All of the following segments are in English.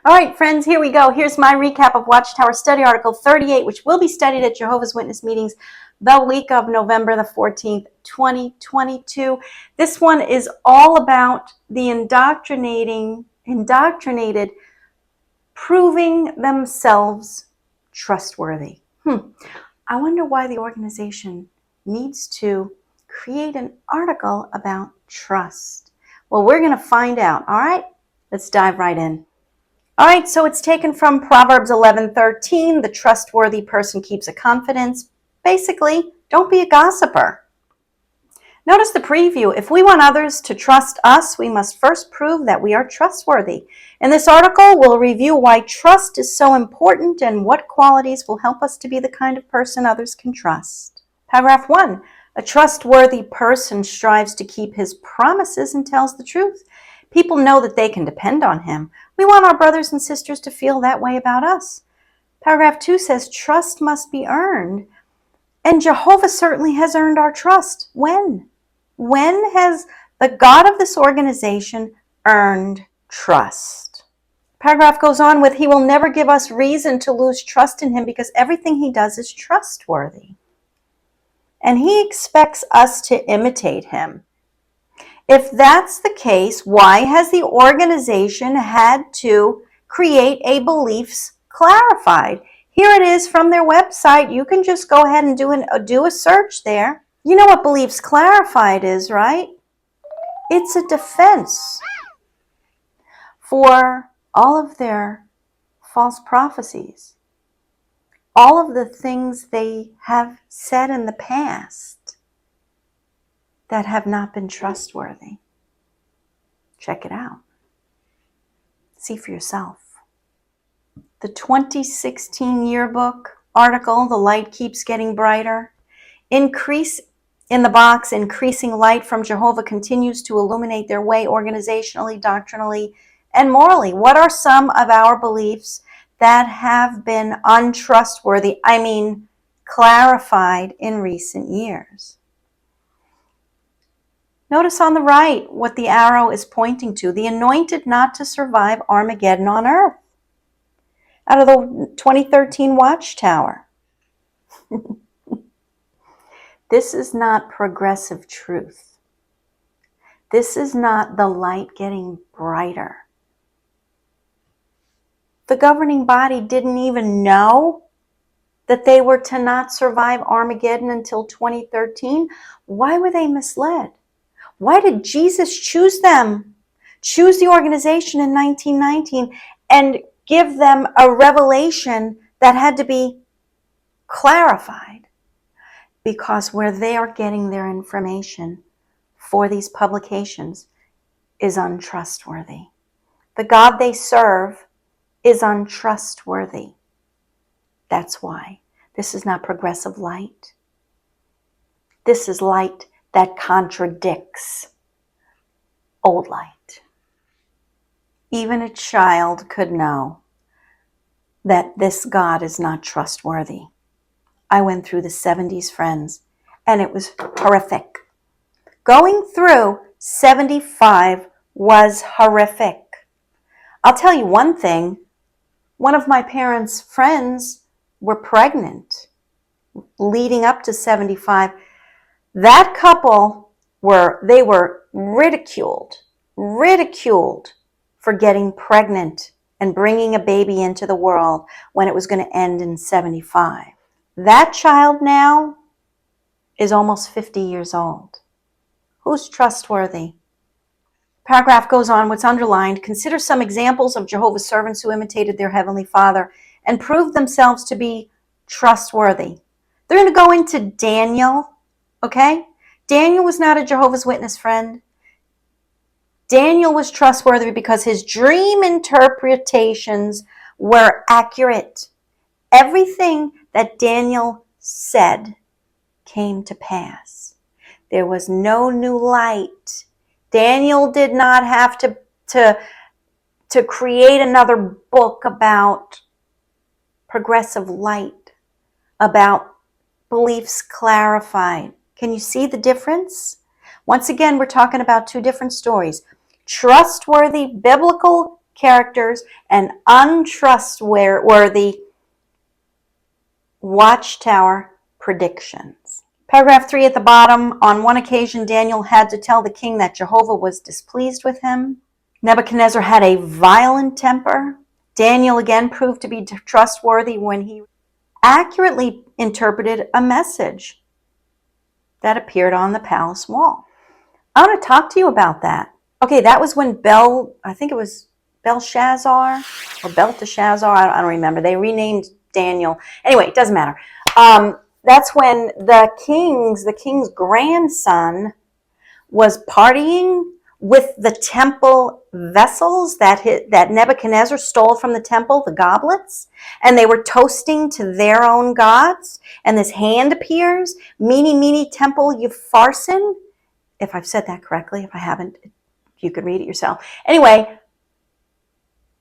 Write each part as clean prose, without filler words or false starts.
All right, friends, here we go. Here's my recap of Watchtower Study Article 38, which will be studied at Jehovah's Witness meetings the week of November the 14th, 2022. This one is all about the indoctrinated, proving themselves trustworthy. I wonder why the organization needs to create an article about trust. Well, we're going to find out, all right? Let's dive right in. All right, so it's taken from Proverbs 11:13. The trustworthy person keeps a confidence. Basically, don't be a gossiper. Notice the preview. If we want others to trust us, we must first prove that we are trustworthy. In this article, we'll review why trust is so important and what qualities will help us to be the kind of person others can trust. Paragraph 1. A trustworthy person strives to keep his promises and tells the truth. People know that they can depend on him. We want our brothers and sisters to feel that way about us. Paragraph 2 says trust must be earned. And Jehovah certainly has earned our trust. When? When has the God of this organization earned trust? Paragraph goes on with, he will never give us reason to lose trust in him because everything he does is trustworthy. And he expects us to imitate him. If that's the case, why has the organization had to create a beliefs clarified? Here it is from their website. You can just go ahead and do a search there. You know what beliefs clarified is, right? It's a defense for all of their false prophecies, all of the things they have said in the past that have not been trustworthy. Check it out. See for yourself. The 2016 yearbook article, The Light Keeps Getting Brighter. Increase in the box, increasing light from Jehovah continues to illuminate their way organizationally, doctrinally, and morally. What are some of our beliefs that have been untrustworthy, clarified in recent years? Notice on the right what the arrow is pointing to. The anointed not to survive Armageddon on earth. Out of the 2013 Watchtower. This is not progressive truth. This is not the light getting brighter. The governing body didn't even know that they were to not survive Armageddon until 2013. Why were they misled? Why did Jesus choose them, choose the organization in 1919, and give them a revelation that had to be clarified? Because where they are getting their information for these publications is untrustworthy. The God they serve is untrustworthy. That's why. This is not progressive light. This is light that contradicts old light. Even a child could know that this God is not trustworthy. I went through the 70s, friends, and it was horrific. Going through 75 was horrific. I'll tell you one thing. One of my parents' friends were pregnant leading up to 75. That couple were ridiculed for getting pregnant and bringing a baby into the world when it was going to end in 75. That child now is almost 50 years old. Who's trustworthy? Paragraph goes on, what's underlined, consider some examples of Jehovah's servants who imitated their Heavenly Father and proved themselves to be trustworthy. They're going to go into Daniel. Okay? Daniel was not a Jehovah's Witness friend. Daniel was trustworthy because his dream interpretations were accurate. Everything that Daniel said came to pass. There was no new light. Daniel did not have to create another book about progressive light, about beliefs clarified. Can you see the difference? Once again, we're talking about two different stories. Trustworthy biblical characters and untrustworthy Watchtower predictions. Paragraph 3 at the bottom. On one occasion, Daniel had to tell the king that Jehovah was displeased with him. Nebuchadnezzar had a violent temper. Daniel again proved to be trustworthy when he accurately interpreted a message that appeared on the palace wall. I want to talk to you about that. Okay, that was when I think it was Belshazzar or Belteshazzar, I don't remember. They renamed Daniel. Anyway, it doesn't matter. That's when the king's grandson was partying with the temple vessels that Nebuchadnezzar stole from the temple, the goblets, and they were toasting to their own gods. And this hand appears, meeny temple Upharsin. If I've said that correctly, if I haven't, you could read it yourself. Anyway,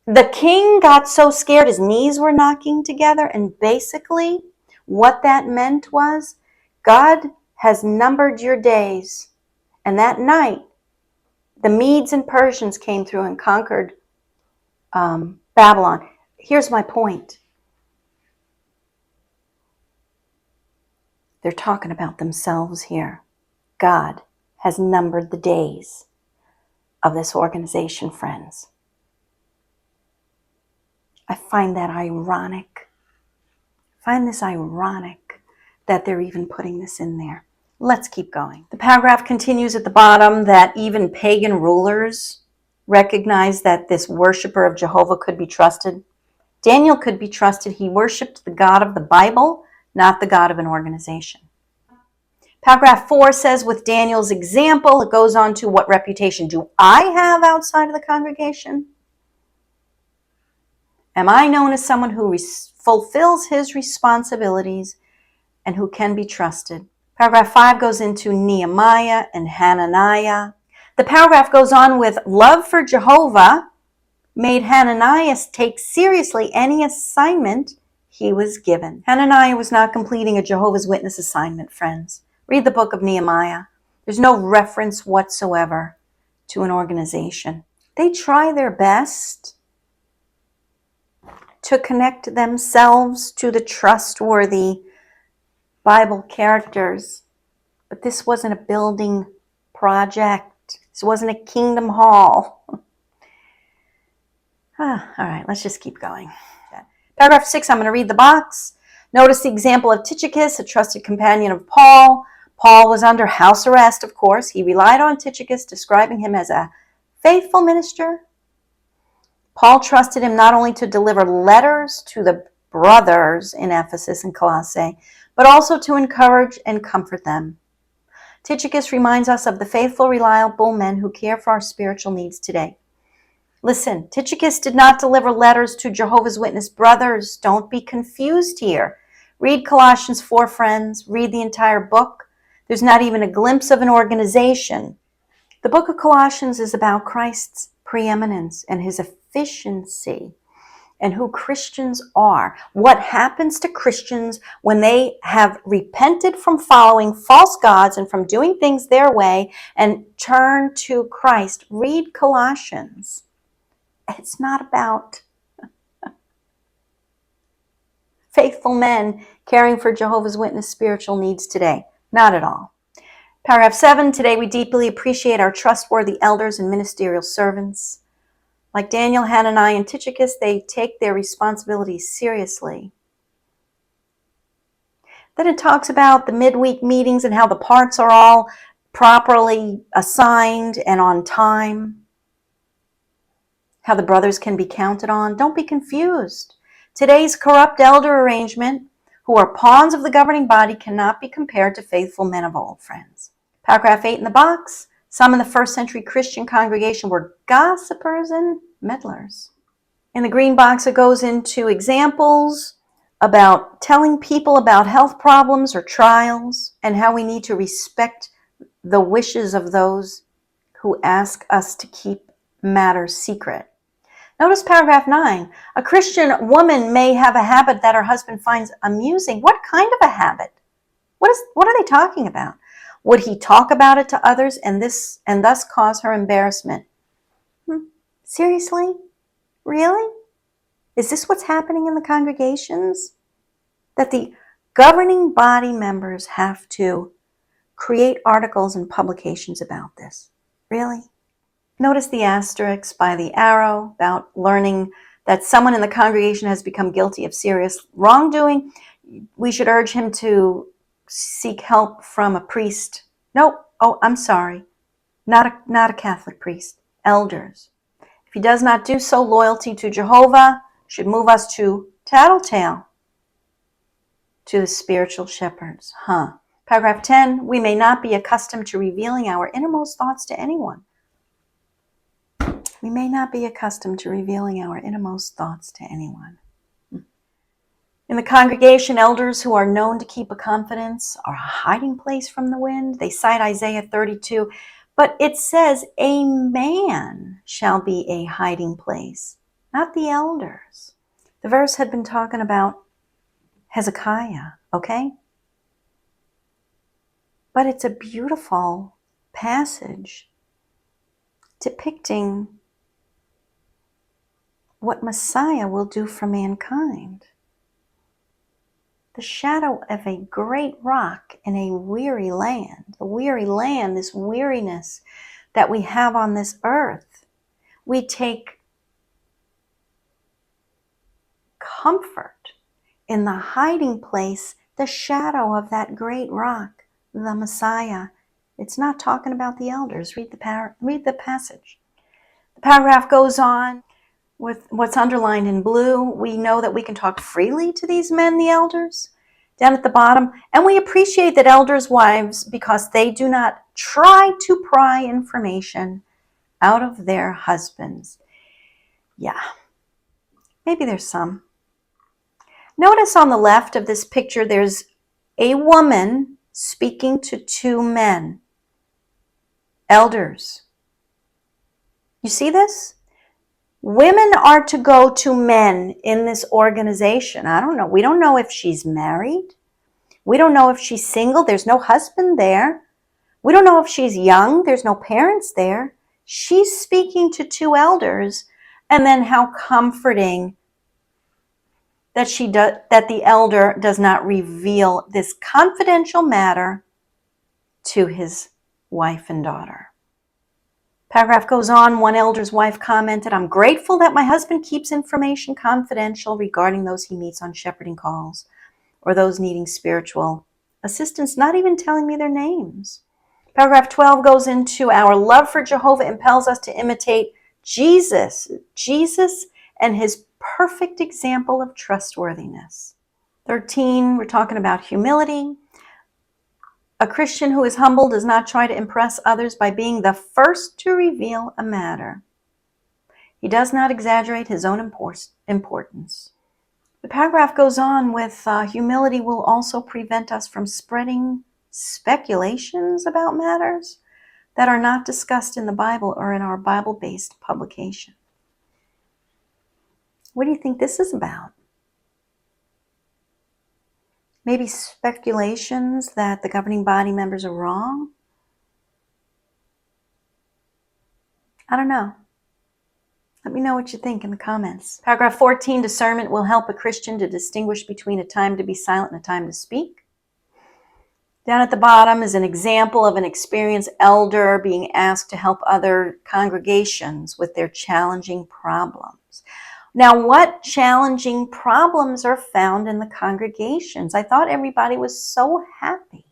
the king got so scared his knees were knocking together, and basically what that meant was God has numbered your days. And that night, the Medes and Persians came through and conquered Babylon. Here's my point. They're talking about themselves here. God has numbered the days of this organization, friends. I find that ironic. I find this ironic that they're even putting this in there. Let's keep going. The paragraph continues at the bottom that even pagan rulers recognized that this worshiper of Jehovah could be trusted. Daniel could be trusted. He worshiped the God of the Bible, not the God of an organization. Paragraph 4 says, with Daniel's example, it goes on to, what reputation do I have outside of the congregation? Am I known as someone who fulfills his responsibilities and who can be trusted? Paragraph 5 goes into Nehemiah and Hananiah. The paragraph goes on with love for Jehovah made Hananiah take seriously any assignment he was given. Hananiah was not completing a Jehovah's Witness assignment, friends. Read the book of Nehemiah. There's no reference whatsoever to an organization. They try their best to connect themselves to the trustworthy Bible characters. But this wasn't a building project. This wasn't a kingdom hall. All right, let's just keep going. Paragraph 6, I'm going to read the box. Notice the example of Tychicus, a trusted companion of Paul. Paul was under house arrest, of course. He relied on Tychicus, describing him as a faithful minister. Paul trusted him not only to deliver letters to the brothers in Ephesus and Colossae, but also to encourage and comfort them. Tychicus reminds us of the faithful, reliable men who care for our spiritual needs today. Listen, Tychicus did not deliver letters to Jehovah's Witness brothers. Don't be confused here. Read Colossians 4, friends. Read the entire book. There's not even a glimpse of an organization. The book of Colossians is about Christ's preeminence and his efficiency and who Christians are. What happens to Christians when they have repented from following false gods and from doing things their way and turn to Christ. Read Colossians. It's not about faithful men caring for Jehovah's Witness spiritual needs today. Not at all. Paragraph 7, today we deeply appreciate our trustworthy elders and ministerial servants. Like Daniel, Hananiah, and Tychicus, they take their responsibilities seriously. Then it talks about the midweek meetings and how the parts are all properly assigned and on time. How the brothers can be counted on. Don't be confused. Today's corrupt elder arrangement, who are pawns of the governing body, cannot be compared to faithful men of old, friends. Paragraph 8 in the box. Some in the first century Christian congregation were gossipers and meddlers. In the green box, it goes into examples about telling people about health problems or trials and how we need to respect the wishes of those who ask us to keep matters secret. Notice paragraph 9. A Christian woman may have a habit that her husband finds amusing. What kind of a habit? What are they talking about? Would he talk about it to others and thus cause her embarrassment? Seriously? Really? Is this what's happening in the congregations? That the governing body members have to create articles and publications about this? Really? Notice the asterisk by the arrow about learning that someone in the congregation has become guilty of serious wrongdoing. We should urge him to seek help from a priest. Nope. Oh, I'm sorry. Not a Catholic priest. Elders. If he does not do so, loyalty to Jehovah should move us to tattletale to the spiritual shepherds. Paragraph 10, we may not be accustomed to revealing our innermost thoughts to anyone. We may not be accustomed to revealing our innermost thoughts to anyone. In the congregation, elders who are known to keep a confidence are a hiding place from the wind. They cite Isaiah 32, but it says a man shall be a hiding place, not the elders. The verse had been talking about Hezekiah, okay? But it's a beautiful passage depicting what Messiah will do for mankind. The shadow of a great rock in a weary land. The weary land, this weariness that we have on this earth. We take comfort in the hiding place, the shadow of that great rock, the Messiah. It's not talking about the elders. Read the passage. The paragraph goes on with what's underlined in blue. We know that we can talk freely to these men, the elders, down at the bottom. And we appreciate that elders' wives, because they do not try to pry information out of their husbands. Yeah, maybe there's some. Notice on the left of this picture, there's a woman speaking to two men, elders. You see this? Women are to go to men in this organization. I don't know. We don't know if she's married. We don't know if she's single. There's no husband there. We don't know if she's young. There's no parents there. She's speaking to two elders, and then how comforting that that the elder does not reveal this confidential matter to his wife and daughter. Paragraph goes on. One elder's wife commented, "I'm grateful that my husband keeps information confidential regarding those he meets on shepherding calls or those needing spiritual assistance, not even telling me their names." Paragraph 12 goes into our love for Jehovah impels us to imitate Jesus and his perfect example of trustworthiness. 13, we're talking about humility. A Christian who is humble does not try to impress others by being the first to reveal a matter. He does not exaggerate his own importance. The paragraph goes on with humility will also prevent us from spreading speculations about matters that are not discussed in the Bible or in our Bible-based publication. What do you think this is about? Maybe speculations that the governing body members are wrong? I don't know. Let me know what you think in the comments. Paragraph 14, discernment will help a Christian to distinguish between a time to be silent and a time to speak. Down at the bottom is an example of an experienced elder being asked to help other congregations with their challenging problems. Now, what challenging problems are found in the congregations? I thought everybody was so happy.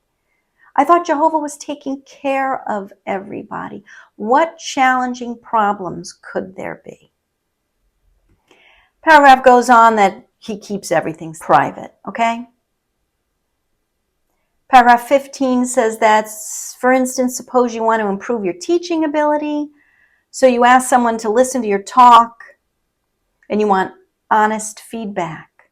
I thought Jehovah was taking care of everybody. What challenging problems could there be? Paragraph goes on that he keeps everything private, okay? Paragraph 15 says that, for instance, suppose you want to improve your teaching ability. So you ask someone to listen to your talk and you want honest feedback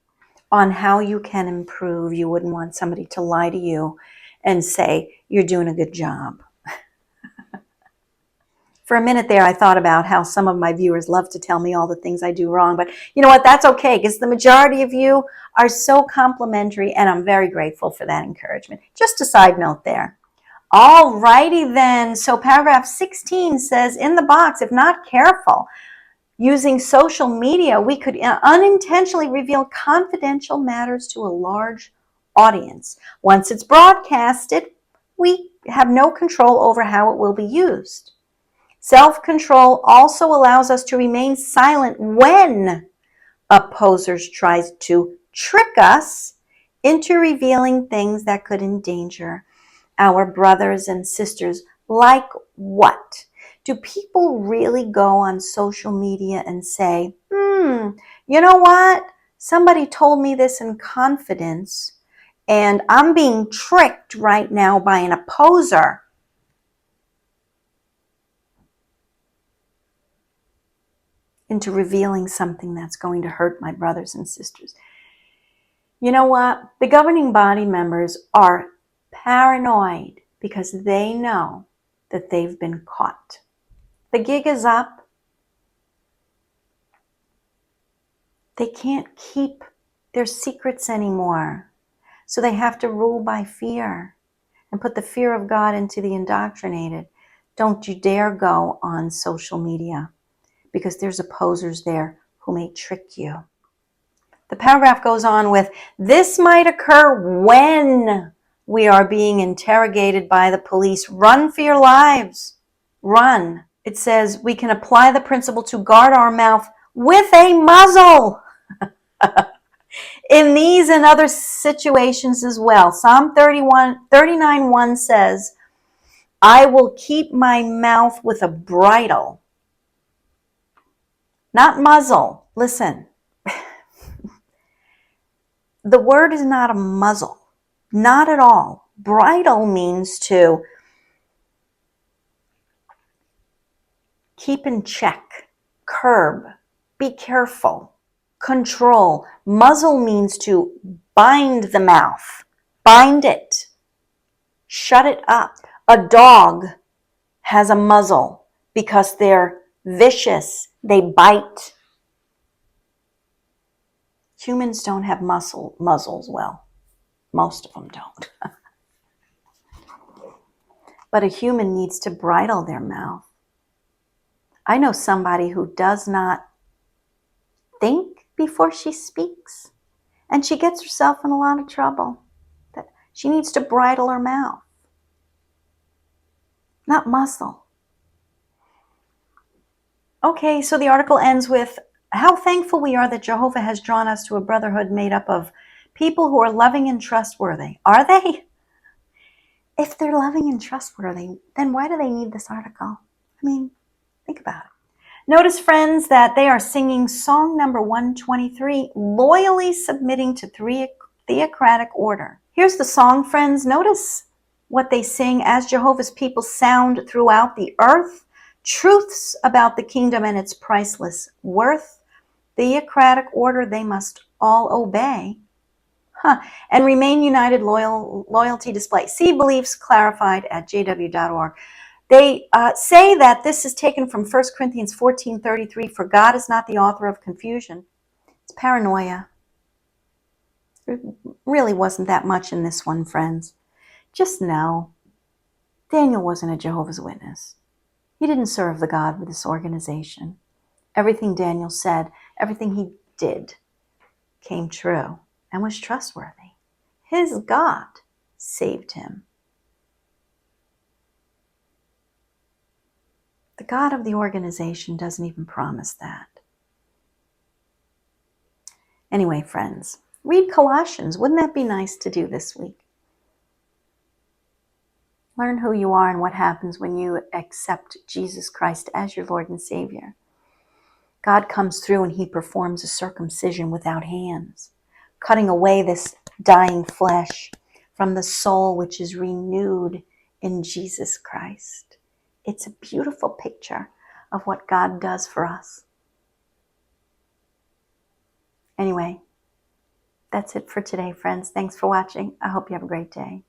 on how you can improve. You wouldn't want somebody to lie to you and say, you're doing a good job. For a minute there, I thought about how some of my viewers love to tell me all the things I do wrong. But you know what? That's okay, because the majority of you are so complimentary, and I'm very grateful for that encouragement. Just a side note there. All righty then. So paragraph 16 says, in the box, if not careful, Using social media, we could unintentionally reveal confidential matters to a large audience. Once it's broadcasted, we have no control over how it will be used. Self-control also allows us to remain silent when opposers try to trick us into revealing things that could endanger our brothers and sisters. Like what? Do people really go on social media and say, you know what? Somebody told me this in confidence, and I'm being tricked right now by an opposer into revealing something that's going to hurt my brothers and sisters. You know what? The governing body members are paranoid because they know that they've been caught. The gig is up. They can't keep their secrets anymore. So they have to rule by fear and put the fear of God into the indoctrinated. Don't you dare go on social media because there's opposers there who may trick you. The paragraph goes on with, this might occur when we are being interrogated by the police. Run for your lives. Run. It says we can apply the principle to guard our mouth with a muzzle. In these and other situations as well. Psalm 39:1 says, I will keep my mouth with a bridle, not muzzle. Listen, the word is not a muzzle, not at all. Bridle means to keep in check, curb, be careful, control. Muzzle means to bind the mouth, bind it, shut it up. A dog has a muzzle because they're vicious, they bite. Humans don't have muzzles. Well, most of them don't. But a human needs to bridle their mouth. I know somebody who does not think before she speaks, and she gets herself in a lot of trouble. She needs to bridle her mouth, not muzzle. Okay, so the article ends with, how thankful we are that Jehovah has drawn us to a brotherhood made up of people who are loving and trustworthy. Are they? If they're loving and trustworthy, then why do they need this article? I mean, think about it. Notice, friends, that they are singing song number 123, loyally submitting to theocratic order. Here's the song, friends. Notice what they sing as Jehovah's people sound throughout the earth. Truths about the kingdom and its priceless worth. Theocratic order they must all obey. And remain united, loyalty display. See beliefs clarified at jw.org. They say that this is taken from 1 Corinthians 14:33. For God is not the author of confusion. It's paranoia. There really wasn't that much in this one, friends. Just know, Daniel wasn't a Jehovah's Witness. He didn't serve the God of this organization. Everything Daniel said, everything he did came true and was trustworthy. His God saved him. The God of the organization doesn't even promise that. Anyway, friends, read Colossians. Wouldn't that be nice to do this week? Learn who you are and what happens when you accept Jesus Christ as your Lord and Savior. God comes through and he performs a circumcision without hands, cutting away this dying flesh from the soul which is renewed in Jesus Christ. It's a beautiful picture of what God does for us. Anyway, that's it for today, friends. Thanks for watching. I hope you have a great day.